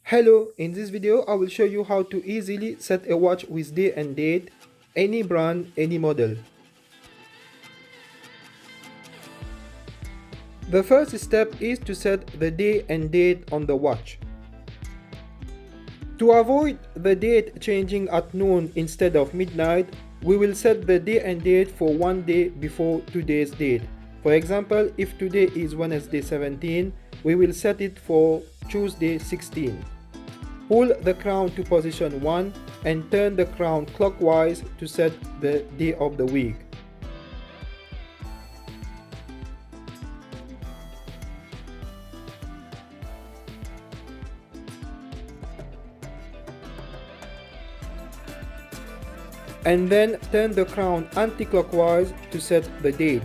Hello, in this video I will show you how to easily set a watch with day and date, any brand, any model. The first step is to set the day and date on the watch. To avoid the date changing at noon instead of midnight, we will set the day and date for one day before today's date. For example, if today is Wednesday 17, we will set it for Tuesday 16. Pull the crown to position 1 and turn the crown clockwise to set the day of the week. And then turn the crown anti-clockwise to set the date.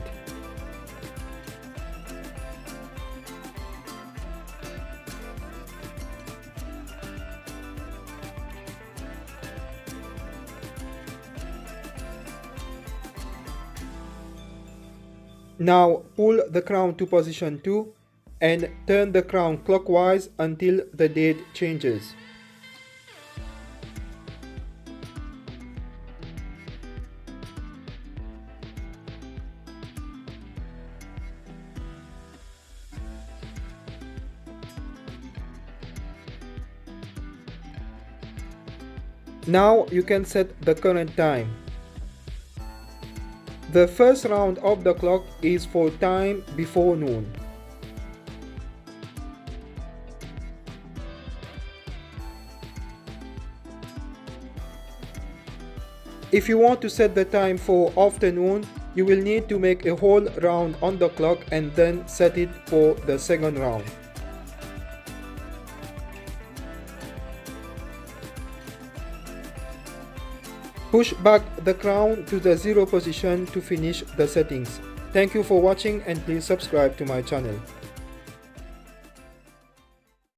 Now pull the crown to position 2 and turn the crown clockwise until the date changes. Now you can set the current time. The first round of the clock is for time before noon. If you want to set the time for afternoon, you will need to make a whole round on the clock and then set it for the second round. Push back the crown to the 0 position to finish the settings. Thank you for watching and please subscribe to my channel.